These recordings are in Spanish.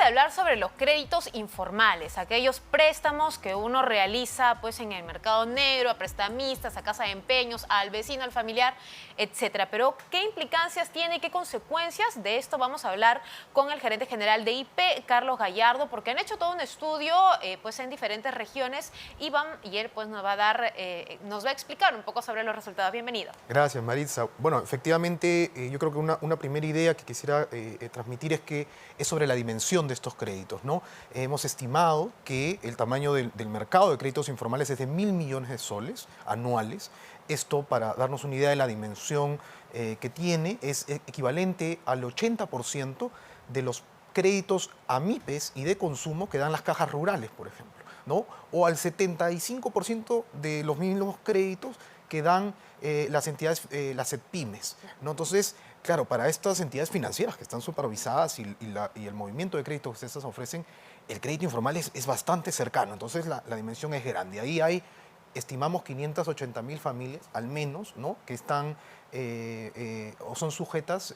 de hablar sobre los créditos informales, aquellos préstamos que uno realiza pues en el mercado negro, a prestamistas, a casa de empeños, al vecino, al familiar, etcétera. Pero, ¿qué implicancias tiene y qué consecuencias? De esto vamos a hablar con el gerente general de IP, Carlos Gallardo, porque han hecho todo un estudio pues en diferentes regiones y él pues nos va a explicar un poco sobre los resultados. Bienvenido. Gracias, Maritza. Bueno, efectivamente, yo creo que una primera idea que quisiera transmitir es que es sobre la dimensión de estos créditos, ¿no? Hemos estimado que el tamaño del mercado de créditos informales es de 1.000 millones de soles anuales. Esto, para darnos una idea de la dimensión que tiene, es equivalente al 80% de los créditos a MIPES y de consumo que dan las cajas rurales, por ejemplo, ¿no? O al 75% de los mismos créditos que dan las entidades, las CEPIMES, ¿no? Entonces, claro, para estas entidades financieras que están supervisadas y el movimiento de crédito que estas ofrecen, el crédito informal es bastante cercano, entonces la dimensión es grande. Ahí estimamos 580.000 familias, al menos, ¿no?, que están o son sujetas,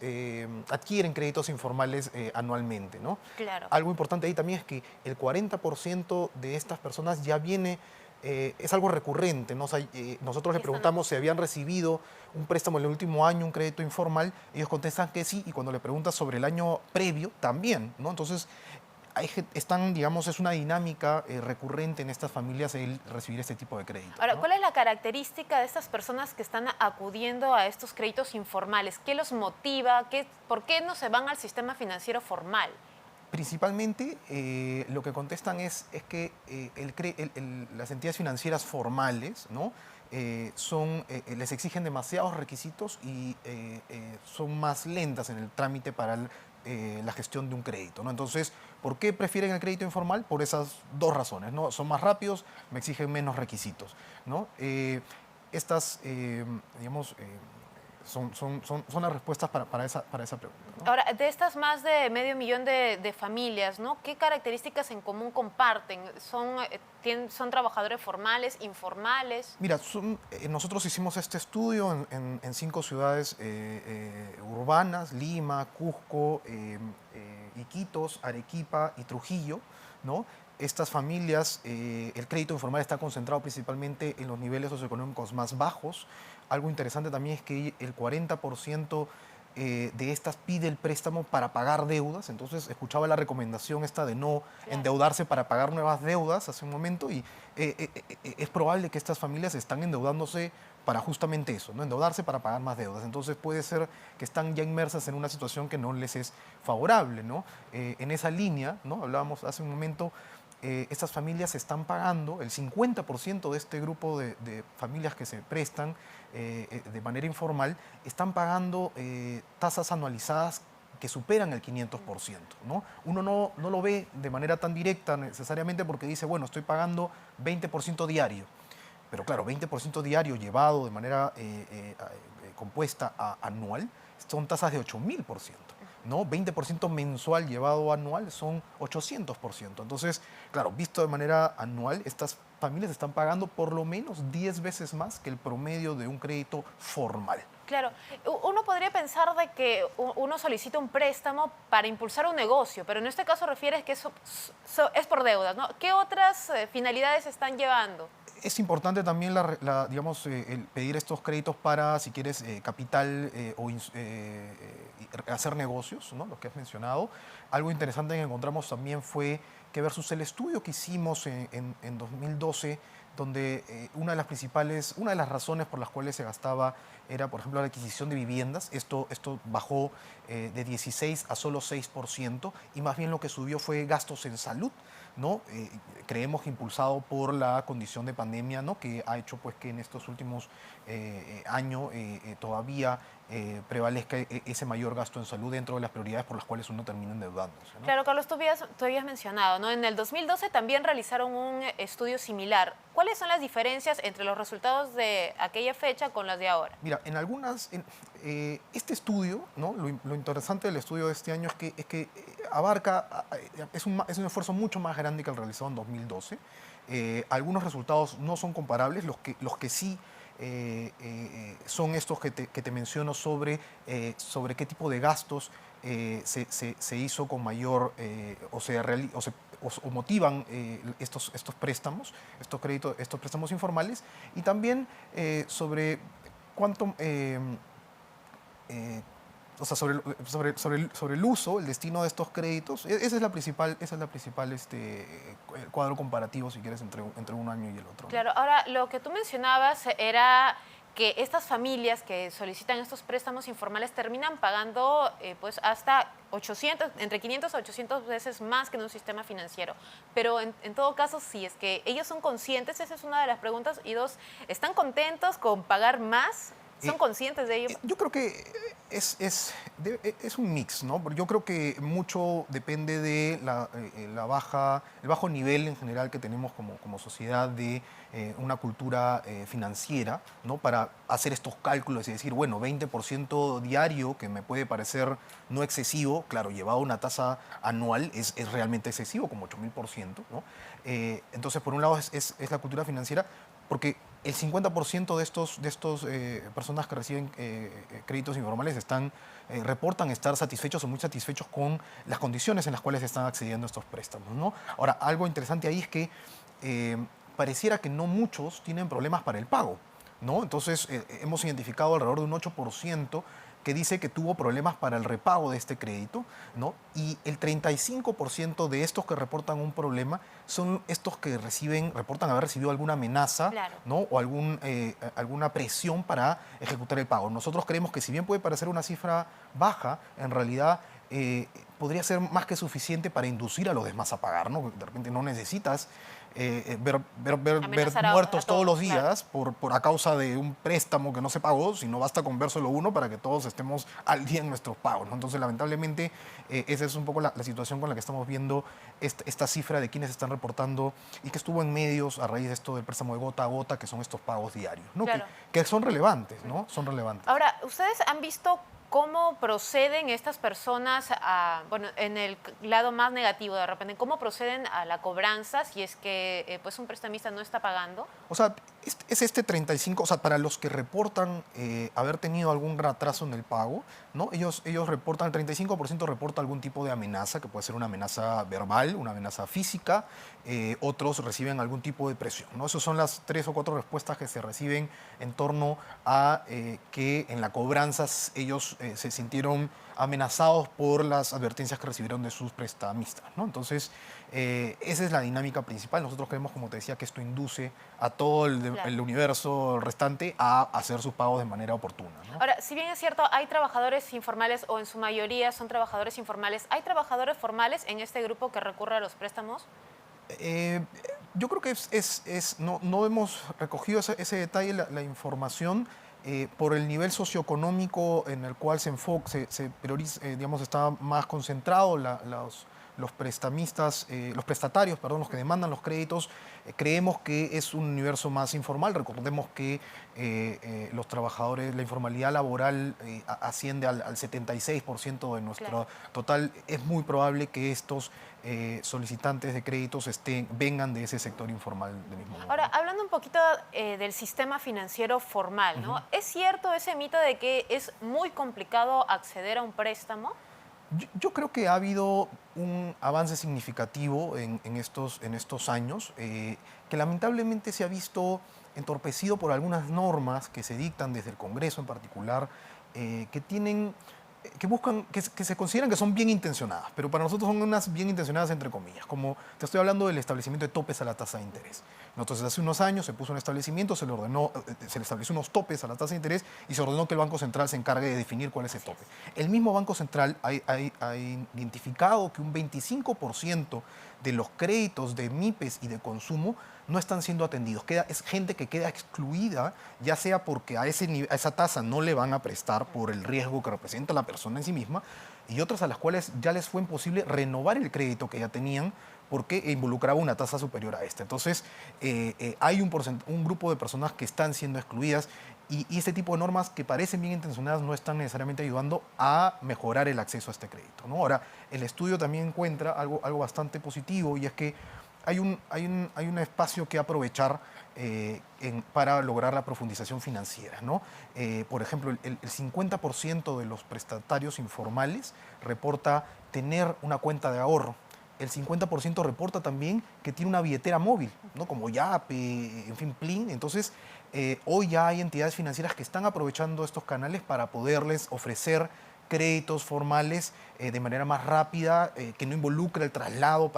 adquieren créditos informales anualmente, ¿no? Claro. Algo importante ahí también es que el 40% de estas personas ya viene, es algo recurrente, ¿no? O sea, nosotros le preguntamos si habían recibido un préstamo en el último año, un crédito informal, ellos contestan que sí, y cuando le preguntas sobre el año previo, también, ¿no? Entonces, digamos, es una dinámica recurrente en estas familias el recibir este tipo de créditos. Ahora, ¿no? ¿cuál es la característica de estas personas que están acudiendo a estos créditos informales? ¿Qué los motiva? ¿Por qué no se van al sistema financiero formal? Principalmente lo que contestan es que las entidades financieras formales, ¿no?, les exigen demasiados requisitos y son más lentas en el trámite para la gestión de un crédito, ¿no? Entonces, ¿por qué prefieren el crédito informal? Por esas dos razones, ¿no? Son más rápidos, me exigen menos requisitos, ¿no? Digamos, son las respuestas para esa pregunta, ¿no? Ahora, de estas más de medio millón de familias, ¿no?, ¿qué características en común comparten? ¿Son trabajadores formales, informales? Mira, nosotros hicimos este estudio en 5 ciudades urbanas: Lima, Cusco, Iquitos, Arequipa y Trujillo, ¿no? Estas familias, el crédito informal está concentrado principalmente en los niveles socioeconómicos más bajos. Algo interesante también es que el 40% de estas pide el préstamo para pagar deudas. Entonces, escuchaba la recomendación esta de no endeudarse para pagar nuevas deudas hace un momento, y es probable que estas familias están endeudándose para justamente eso, ¿no? Endeudarse para pagar más deudas. Entonces puede ser que están ya inmersas en una situación que no les es favorable, ¿no? En esa línea, ¿no?, hablábamos hace un momento, estas familias están pagando, el 50% de este grupo de familias que se prestan de manera informal, están pagando tasas anualizadas que superan el 500%, ¿no? Uno no lo ve de manera tan directa necesariamente porque dice, bueno, estoy pagando 20% diario. Pero claro, 20% diario llevado de manera compuesta a anual son tasas de 8.000%, ¿no? 20% mensual llevado anual son 800%. Entonces, claro, visto de manera anual, estas familias están pagando por lo menos 10 veces más que el promedio de un crédito formal. Claro, uno podría pensar de que uno solicita un préstamo para impulsar un negocio, pero en este caso refieres que eso es por deudas, ¿no? ¿Qué otras finalidades están llevando? Es importante también digamos, el pedir estos créditos para, si quieres, capital o hacer negocios, ¿no?, los que has mencionado. Algo interesante que encontramos también fue que versus el estudio que hicimos en 2012, donde una de las razones por las cuales se gastaba era, por ejemplo, la adquisición de viviendas. Esto bajó de 16 a solo 6%, y más bien lo que subió fue gastos en salud, ¿no? Creemos que impulsado por la condición de pandemia, ¿no?, que ha hecho pues que en estos últimos años todavía prevalezca ese mayor gasto en salud dentro de las prioridades por las cuales uno termina endeudándose, ¿no? Claro, Carlos, tú habías mencionado, ¿no? En el 2012 también realizaron un estudio similar. ¿Cuáles son las diferencias entre los resultados de aquella fecha con las de ahora? Mira, este estudio, ¿no?, lo interesante del estudio de este año es que abarca, es un esfuerzo mucho más grande que el realizado en 2012. Algunos resultados no son comparables, los que sí son estos que te menciono sobre qué tipo de gastos se hizo con mayor, o motivan estos préstamos, estos créditos, estos préstamos informales, y también sobre cuánto, o sea, sobre el uso, el destino de estos créditos. Esa es la principal, cuadro comparativo, si quieres, entre un año y el otro, ¿no? Claro, ahora lo que tú mencionabas era que estas familias que solicitan estos préstamos informales terminan pagando pues hasta 800, entre 500 a 800 veces más que en un sistema financiero. Pero en todo caso, si es que ellos son conscientes, esa es una de las preguntas. Y dos, ¿están contentos con pagar más? ¿Son conscientes de ello? Yo creo que es un mix, ¿no? Porque yo creo que mucho depende de el bajo nivel en general que tenemos como sociedad de una cultura financiera, ¿no? Para hacer estos cálculos y decir, bueno, 20% diario, que me puede parecer no excesivo, claro, llevado a una tasa anual es realmente excesivo, como 8.000%, ¿no? Entonces, por un lado es la cultura financiera, porque el 50% de estos personas que reciben créditos informales reportan estar satisfechos o muy satisfechos con las condiciones en las cuales están accediendo a estos préstamos, ¿no? Ahora, algo interesante ahí es que pareciera que no muchos tienen problemas para el pago, ¿no? Entonces, hemos identificado alrededor de un 8% que dice que tuvo problemas para el repago de este crédito, ¿no? Y el 35% de estos que reportan un problema son estos que reportan haber recibido alguna amenaza, Claro, ¿no? O alguna presión para ejecutar el pago. Nosotros creemos que si bien puede parecer una cifra baja, en realidad podría ser más que suficiente para inducir a los demás a pagar, ¿no? De repente no necesitas ver amenazar a muertos todos los claro. días a causa de un préstamo que no se pagó, sino basta con ver solo uno para que todos estemos al día en nuestros pagos, ¿no? Entonces, lamentablemente, esa es un poco la situación con la que estamos viendo esta cifra de quienes están reportando y que estuvo en medios a raíz de esto del préstamo de gota a gota, que son estos pagos diarios, ¿no? Claro. Que son relevantes, ¿no? Son relevantes. Ahora, ¿ustedes han visto cómo proceden estas personas bueno, en el lado más negativo de repente, cómo proceden a la cobranza si es que pues un prestamista no está pagando? O sea, es este 35, o sea, para los que reportan haber tenido algún retraso en el pago, ¿no? Ellos reportan, el 35% reporta algún tipo de amenaza, que puede ser una amenaza verbal, una amenaza física, otros reciben algún tipo de presión, ¿no? Esas son las 3 o 4 respuestas que se reciben en torno a que en la cobranza ellos se sintieron amenazados por las advertencias que recibieron de sus prestamistas, ¿no? Entonces, esa es la dinámica principal. Nosotros creemos, como te decía, que esto induce a todo el universo restante a hacer sus pagos de manera oportuna, ¿no? Ahora, si bien es cierto, hay trabajadores informales o en su mayoría son trabajadores informales, ¿hay trabajadores formales en este grupo que recurre a los préstamos? Yo creo que no hemos recogido ese detalle, la información, por el nivel socioeconómico en el cual se prioriza, digamos, está más concentrado los prestamistas, los prestatarios, perdón, los que demandan los créditos. Creemos que es un universo más informal. Recordemos que los trabajadores, la informalidad laboral asciende al 76% de nuestro total. Es muy probable que estos solicitantes de créditos vengan de ese sector informal del mismo modo. Ahora, hablando un poquito del sistema financiero formal, ¿no? ¿Es cierto ese mito de que es muy complicado acceder a un préstamo? Yo creo que ha habido un avance significativo en estos años, que lamentablemente se ha visto entorpecido por algunas normas que se dictan desde el Congreso en particular, que se consideran que son bien intencionadas, pero para nosotros son unas bien intencionadas entre comillas, como te estoy hablando del establecimiento de topes a la tasa de interés. Entonces, hace unos años se puso un establecimiento, se le estableció unos topes a la tasa de interés y se ordenó que el Banco Central se encargue de definir cuál es el tope. El mismo Banco Central ha identificado que un 25% de los créditos de MIPES y de consumo no están siendo atendidos. Es gente que queda excluida, ya sea porque a esa tasa no le van a prestar por el riesgo que representa la persona en sí misma, y otras a las cuales ya les fue imposible renovar el crédito que ya tenían porque involucraba una tasa superior a esta. Entonces, hay un grupo de personas que están siendo excluidas, y este tipo de normas que parecen bien intencionadas no están necesariamente ayudando a mejorar el acceso a este crédito, ¿no? Ahora, el estudio también encuentra algo bastante positivo, y es que hay un espacio que aprovechar para lograr la profundización financiera, ¿no? Por ejemplo, el 50% de los prestatarios informales reporta tener una cuenta de ahorro. El 50% reporta también que tiene una billetera móvil, ¿no? Como Yape, en fin, Plin. Entonces, hoy ya hay entidades financieras que están aprovechando estos canales para poderles ofrecer créditos formales de manera más rápida, que no involucre el traslado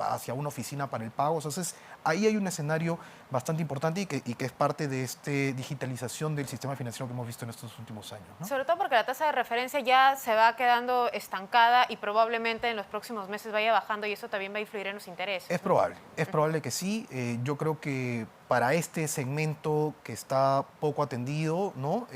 hacia una oficina para el pago. Entonces, ahí hay un escenario bastante importante y que es parte de esta digitalización del sistema financiero que hemos visto en estos últimos años, ¿no? Sobre todo porque la tasa de referencia ya se va quedando estancada y probablemente en los próximos meses vaya bajando y eso también va a influir en los intereses. Es probable que sí. Yo creo que para este segmento que está poco atendido, ¿no?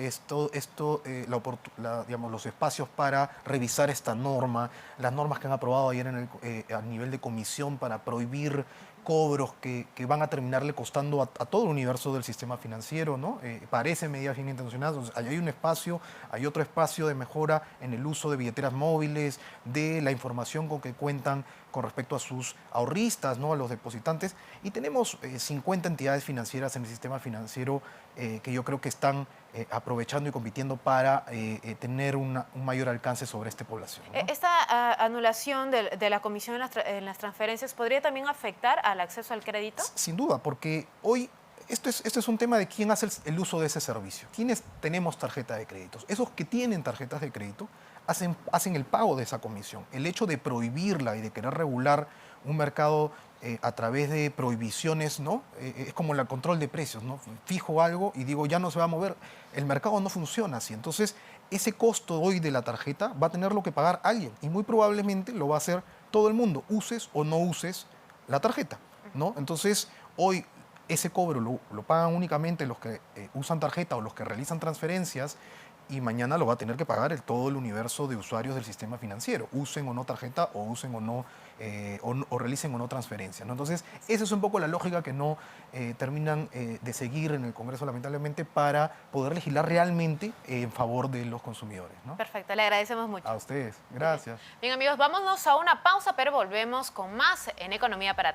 Digamos, los espacios para revisar esta norma, las normas que han aprobado ayer a nivel de comisión para prohibir cobros que van a terminarle costando a todo el universo del sistema financiero, ¿no? Parecen medidas bien intencionadas. Entonces, hay un espacio, hay otro espacio de mejora en el uso de billeteras móviles, de la información con que cuentan con respecto a sus ahorristas, ¿no? A los depositantes. Y tenemos 50 entidades financieras en el sistema financiero que yo creo que están aprovechando y compitiendo para tener un mayor alcance sobre esta población, ¿no? ¿Esta anulación de la comisión en las transferencias podría también afectar al acceso al crédito? Sin duda, porque hoy esto es un tema de quién hace el uso de ese servicio. ¿Quiénes tenemos tarjeta de créditos? Esos que tienen tarjetas de crédito hacen el pago de esa comisión. El hecho de prohibirla y de querer regular un mercado a través de prohibiciones, ¿no? Es como el control de precios, ¿no? Fijo algo y digo, ya no se va a mover. El mercado no funciona así. Entonces, ese costo hoy de la tarjeta va a tenerlo que pagar alguien y muy probablemente lo va a hacer todo el mundo, uses o no uses la tarjeta, ¿no? Entonces, hoy ese cobro lo pagan únicamente los que usan tarjeta o los que realizan transferencias y mañana lo va a tener que pagar todo el universo de usuarios del sistema financiero, usen o no tarjeta o usen o no, o realicen o no transferencia, ¿no? Entonces, esa es un poco la lógica que no terminan de seguir en el Congreso, lamentablemente, para poder legislar realmente en favor de los consumidores, ¿no? Perfecto, le agradecemos mucho. A ustedes, gracias. Bien, amigos, vámonos a una pausa, pero volvemos con más en Economía para Todos.